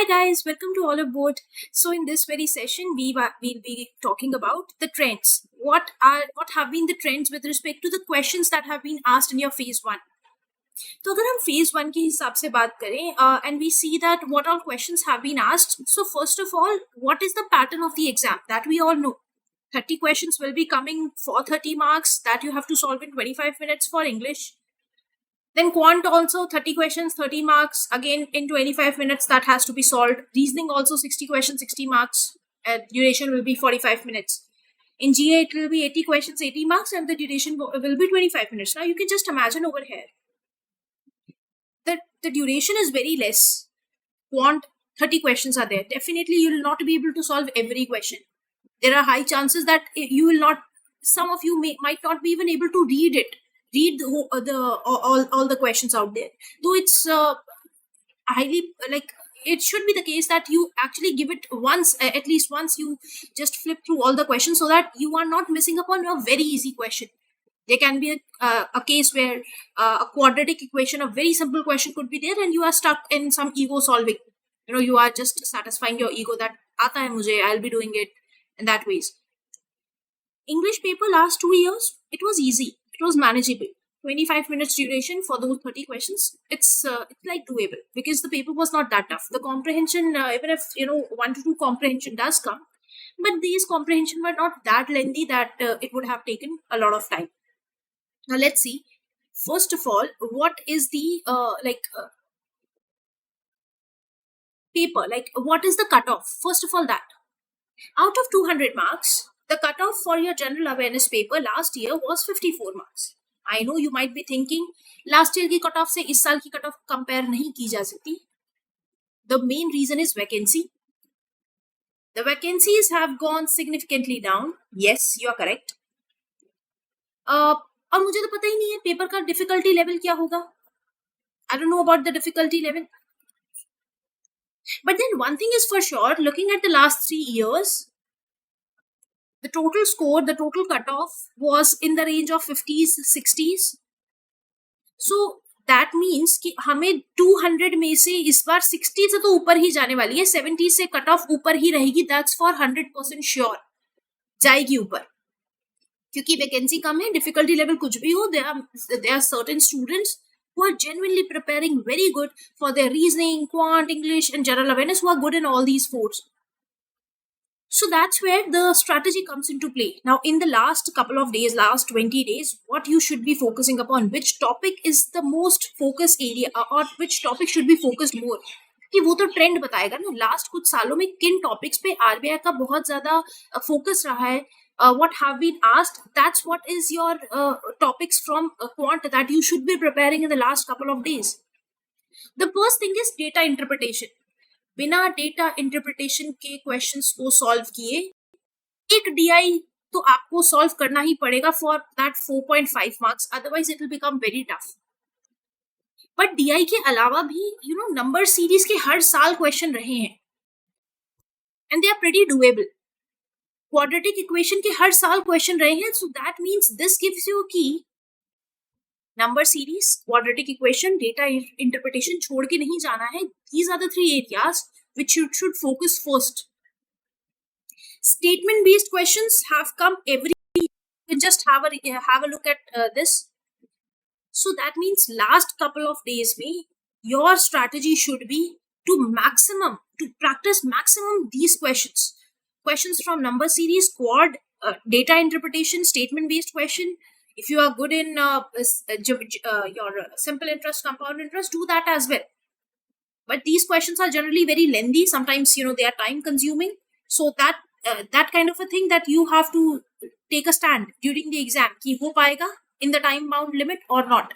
guys, welcome to all aboard. So in this very session, we'll be talking about the trends. What have been the trends with respect to the questions that have been asked in your phase one? तो अगर हम phase one के हिसाब से बात करें, and we see that what all questions have been asked. So first of all, what is the pattern of the exam? That we all know. 30 questions will be coming for 30 marks that you have to solve in 25 minutes for English. Then quant also 30 questions, 30 marks, again in 25 minutes that has to be solved. Reasoning also 60 questions, 60 marks. Duration will be 45 minutes. In GA it will be 80 questions, 80 marks, and the duration will be 25 minutes. Now you can just imagine over here that the duration is very less. Quant 30 questions are there. Definitely you will not be able to solve every question. There are high chances that you will not, some of you might not be even able to read all the questions out there, though it's highly like it should be the case that you actually give it once, at least once you just flip through all the questions so that you are not missing upon a very easy question. There can be a case where a quadratic equation, a very simple question could be there, and you are stuck in some ego solving. You are just satisfying your ego that aata hai mujhe, I'll be doing it in that ways. English paper last 2 years, it was easy. It was manageable. 25 minutes duration for those 30 questions. It's like doable because the paper was not that tough. The comprehension, even if 1 to 2 comprehension does come, but these comprehension were not that lengthy that it would have taken a lot of time. Now let's see. First of all, what is the paper? Like, what is the cutoff? First of all, that out of 200 marks, the cutoff for your general awareness paper last year was 54 marks. I know you might be thinking, last year की cutoff से इस साल की cutoff compare नहीं की जा सकती. The main reason is vacancy. The vacancies have gone significantly down. Yes, you are correct. और मुझे तो पता ही नहीं है पेपर का difficulty level क्या होगा. I don't know about the difficulty level. But then one thing is for sure, looking at the last 3 years, the total score, the total cutoff was in the range of 50s, 60s. So that means कि हमें 200 में से इस बार 60 से तो ऊपर ही जाने वाली है, 70 से कट ऑफ ऊपर ही रहेगी. That's for 100% sure. जाएगी ऊपर क्योंकि वैकेंसी कम है, डिफिकल्टी लेवल कुछ भी हो. There are certain students who are genuinely preparing very good for their reasoning, quant, English, and general awareness, who are good in all these fours. So that's where the strategy comes into play. Now, in the last couple of days, last 20 days, what you should be focusing upon, which topic is the most focus area, or which topic should be focused more, कि वो तो trend बताएगा ना. Last कुछ सालों में किन topics पे आरबीआई का बहुत ज्यादा फोकस रहा है, what have been asked, that's what is your topics from quant that you should be preparing in the last couple of days. The first thing is data interpretation. बिना data interpretation के questions को solve किए एक DI तो आपको solve करना ही पड़ेगा for that 4.5 marks, otherwise it will become very tough. But DI के अलावा भी नंबर सीरीज के हर साल क्वेश्चन रहे हैं and they are pretty doable. Quadratic equation के हर साल क्वेश्चन रहे हैं, so that means this gives you key number series, quadratic equation, data interpretation छोड़ के नहीं जाना है. These are the 3 areas which you should focus first. Statement based questions have come every year. You can just have a look at this. So that means last couple of days में your strategy should be to practice maximum these questions from number series, quad, data interpretation, statement based question. If you are good in your simple interest, compound interest, do that as well. But these questions are generally very lengthy. Sometimes they are time consuming. So that kind of a thing that you have to take a stand during the exam कि हो पाएगा in the time bound limit or not.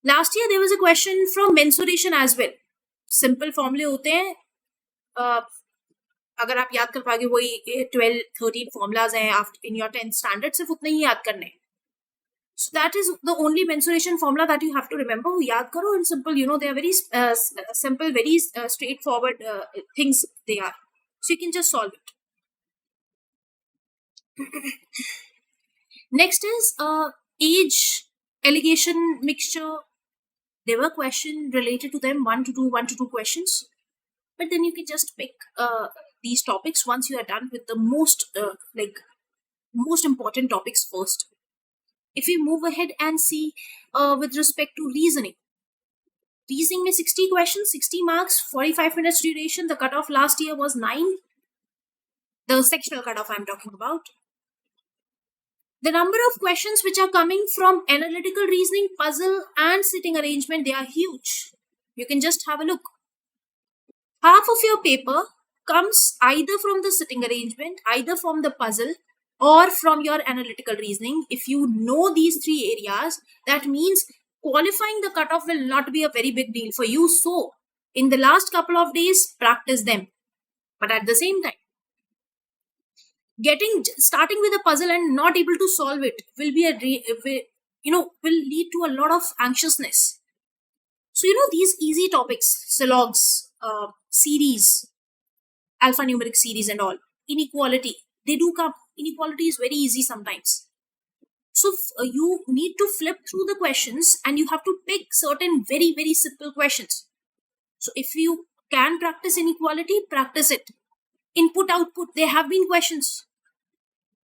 Last year there was a question from mensuration as well. Simple formula होते हैं, अगर आप याद कर पाओगे वही 12-13 formulas हैं in your 10th standard, सिर्फ उतने ही याद करने. So that is the only mensuration formula that you have to remember. याद करो and simple, they are very simple, very straightforward things they are. So you can just solve it. Next is age, allegation, mixture. There were questions related to them, 1 to 2 questions. But then you can just pick these topics once you are done with the most important topics first. If we move ahead and see with respect to reasoning, में 60 questions, 60 marks, 45 minutes duration. The cutoff last year was 9. The sectional cutoff I'm talking about. The number of questions which are coming from analytical reasoning, puzzle, and sitting arrangement, they are huge. You can just have a look. Half of your paper comes either from the sitting arrangement, either from the puzzle, or from your analytical reasoning. If you know these three areas, that means qualifying the cutoff will not be a very big deal for you. So, in the last couple of days, practice them. But at the same time, starting with a puzzle and not able to solve it will be will lead to a lot of anxiousness. So these easy topics, syllogs, series, alphanumeric series and all, inequality, they do come. Inequality is very easy sometimes. So you need to flip through the questions and you have to pick certain very, very simple questions. So if you can practice inequality, practice it. Input, output, there have been questions.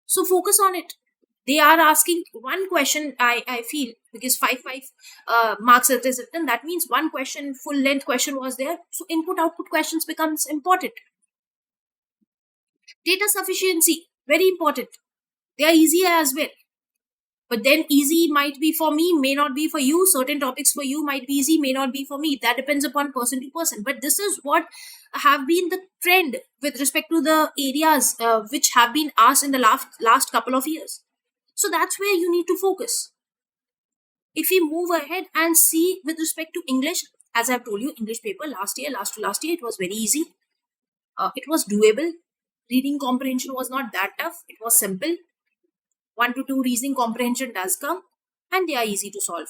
So focus on it. They are asking one question, I feel, because 5 marks it is written. That means one question, full length question was there. So input, output questions becomes important. Data sufficiency, very important. They are easy as well. But then easy might be for me, may not be for you. Certain topics for you might be easy, may not be for me. That depends upon person to person. But this is what have been the trend with respect to the areas which have been asked in the last couple of years. So that's where you need to focus. If we move ahead and see with respect to English, as I've told you, English paper last year, last year, it was very easy. It was doable. Reading comprehension was not that tough. It was simple. 1 to 2 reasoning comprehension does come and they are easy to solve.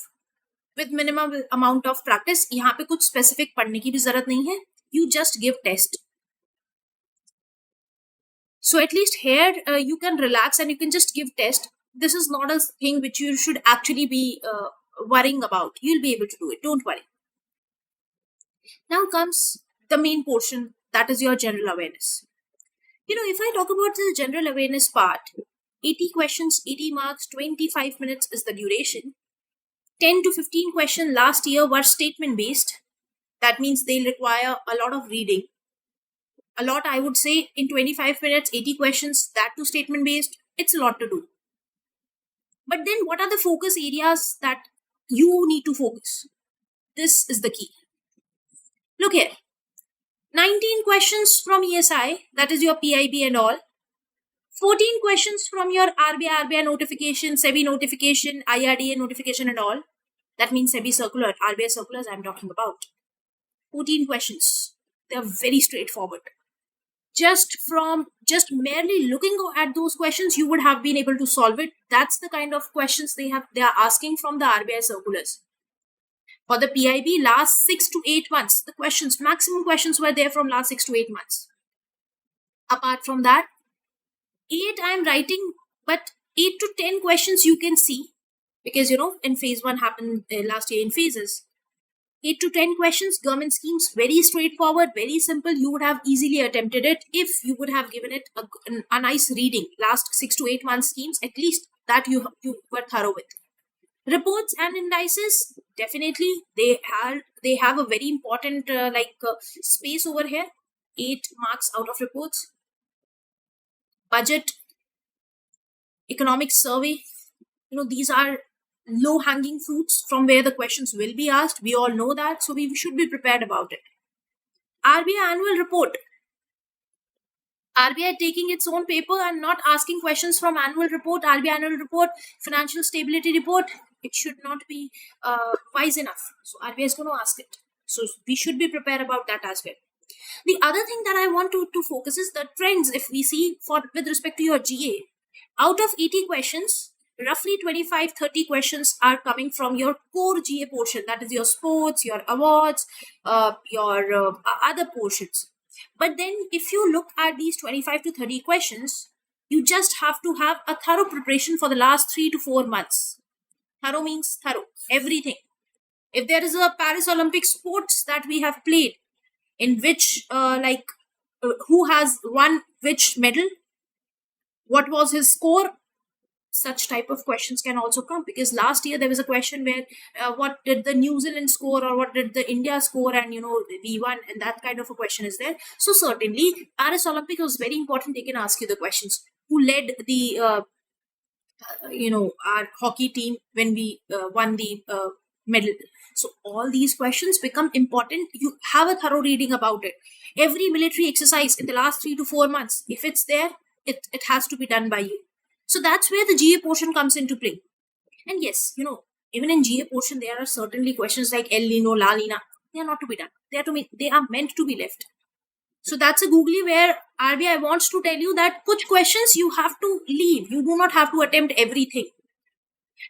With minimum amount of practice, यहाँ पे कुछ specific पढ़ने की भी जरूरत नहीं है. You just give test. So at least here you can relax and you can just give test. This is not a thing which you should actually be worrying about. You'll be able to do it. Don't worry. Now comes the main portion, that is your general awareness. If I talk about the general awareness part, 80 questions, 80 marks, 25 minutes is the duration. 10 to 15 questions last year were statement based. That means they require a lot of reading. A lot, I would say, in 25 minutes, 80 questions, that to statement based, it's a lot to do. But then what are the focus areas that you need to focus? This is the key. Look here. 19 questions from ESI, that is your PIB and all. 14 questions from your RBI notification, SEBI notification, IRDA notification and all. That means SEBI circular, RBI circulars I'm talking about. 14 questions. They are very straightforward. Just merely looking at those questions, you would have been able to solve it. That's the kind of questions they are asking from the RBI circulars. For the PIB, last 6 to 8 months, the maximum questions were there from last 6 to 8 months. Apart from that, 8 I am writing, but 8 to 10 questions you can see, because in phase 1 happened last year in phases. 8 to 10 questions, government schemes, very straightforward, very simple. You would have easily attempted it if you would have given it a nice reading. Last 6 to 8 months schemes, at least that you were thorough with. Reports and indices, definitely they have a very important space over here. 8 marks out of reports. Budget, economic survey, these are low-hanging fruits from where the questions will be asked. We all know that, so we should be prepared about it. RBI annual report. RBI taking its own paper and not asking questions from annual report, RBI annual report, financial stability report. It should not be wise enough. So RBI is going to ask it. So we should be prepared about that as well. The other thing that I want to focus is the trends. If we see with respect to your GA, out of 80 questions, roughly 25-30 questions are coming from your core GA portion. That is your sports, your awards, your other portions. But then if you look at these 25 to 30 questions, you just have to have a thorough preparation for the last 3 to 4 months. Thorough means thorough, everything. If there is a Paris Olympic sports that we have played, in which who has won which medal, what was his score. Such type of questions can also come, because last year there was a question where what did the New Zealand score or what did the India score, and we won, and that kind of a question is there. So certainly RS Olympic was very important. They can ask you the questions: who led the our hockey team when we won the medal. So all these questions become important. You have a thorough reading about it. Every military exercise in the last 3 to 4 months, if it's there, it has to be done by you. So that's where the GA portion comes into play. And yes, even in GA portion, there are certainly questions like El Nino, La Nina. They are not to be done. They are meant to be left. So that's a googly where RBI wants to tell you that which questions you have to leave. You do not have to attempt everything.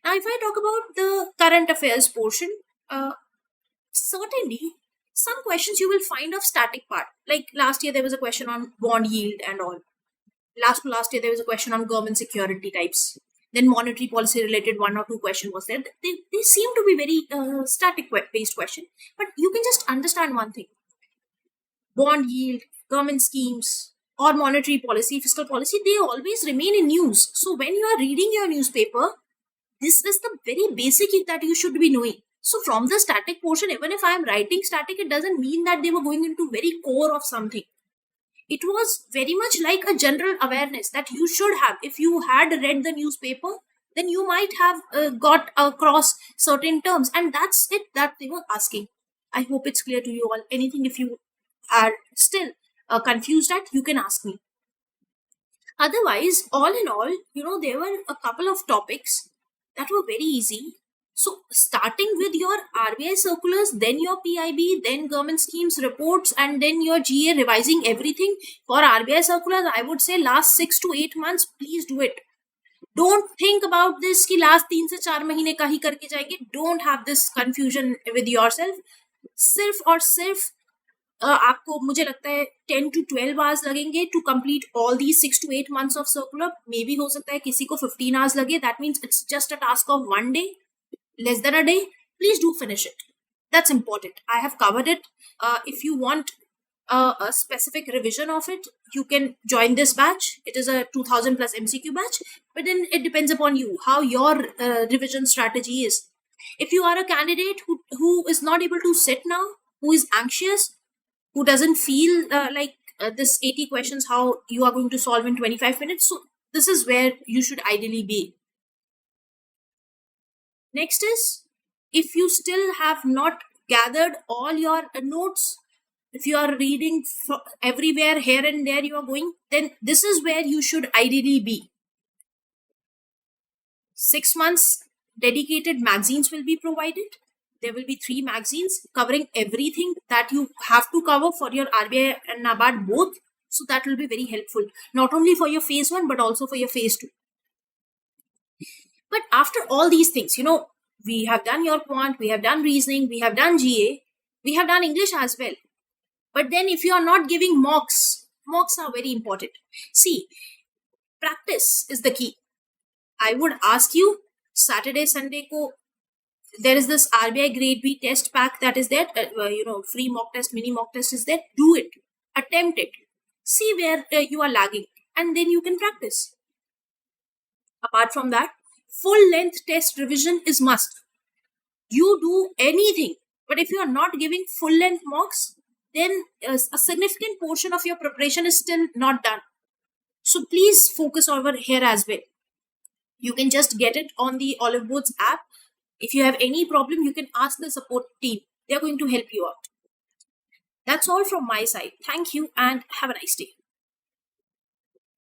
Now, if I talk about the current affairs portion, certainly some questions you will find of static part. Like last year, there was a question on bond yield and all. Last year, there was a question on government security types. Then monetary policy related 1 or 2 question was there. They seem to be very static based question. But you can just understand one thing. Bond yield, government schemes, or monetary policy, fiscal policy, they always remain in news. So when you are reading your newspaper, this is the very basic that you should be knowing. So from the static portion, even if I am writing static, it doesn't mean that they were going into very core of something. It was very much like a general awareness that you should have. If you had read the newspaper, then you might have got across certain terms, and that's it that they were asking. I hope it's clear to you all. Anything if you are still confused at, you can ask me. Otherwise, all in all, there were a couple of topics that were very easy. So starting with your RBI circulars, then your PIB, then government schemes reports, and then your GA revising everything. For RBI circulars, I would say last 6 to 8 months, please do it. Don't think about this कि last 3 से 4 महीने का ही करके जाएंगे. Don't have this confusion with yourself. सिर्फ और सिर्फ आपको मुझे लगता है 10 to 12 hours लगेंगे to complete all these 6 to 8 months of circular. Maybe हो सकता है किसी को 15 hours लगे. That means it's just a task of 1 day, less than a day. Please do finish it. That's important. I have covered it. If you want a specific revision of it, you can join this batch. It is a 2000 plus MCQ batch, but then it depends upon you how your revision strategy is. If you are a candidate who is not able to sit now, who is anxious, who doesn't feel like this 80 questions how you are going to solve in 25 minutes, so this is where you should ideally be. Next is, if you still have not gathered all your notes, if you are reading everywhere, here and there you are going, then this is where you should ideally be. 6 months dedicated magazines will be provided. There will be 3 magazines covering everything that you have to cover for your RBI and NABARD both. So that will be very helpful, not only for your phase 1, but also for your phase 2. But after all these things, we have done your quant, we have done reasoning, we have done GA, we have done English as well. But then if you are not giving mocks are very important. See, practice is the key. I would ask you, Saturday, Sunday ko, there is this RBI grade B test pack that is there, free mock test, mini mock test is there. Do it, attempt it, see where you are lagging, and then you can practice. Apart from that, full length test revision is must. You do anything, but if you are not giving full length mocks, then a significant portion of your preparation is still not done. So please focus over here as well. You can just get it on the Olive Boards app. If you have any problem, you can ask the support team. They are going to help you out. That's all from my side. Thank you and have a nice day.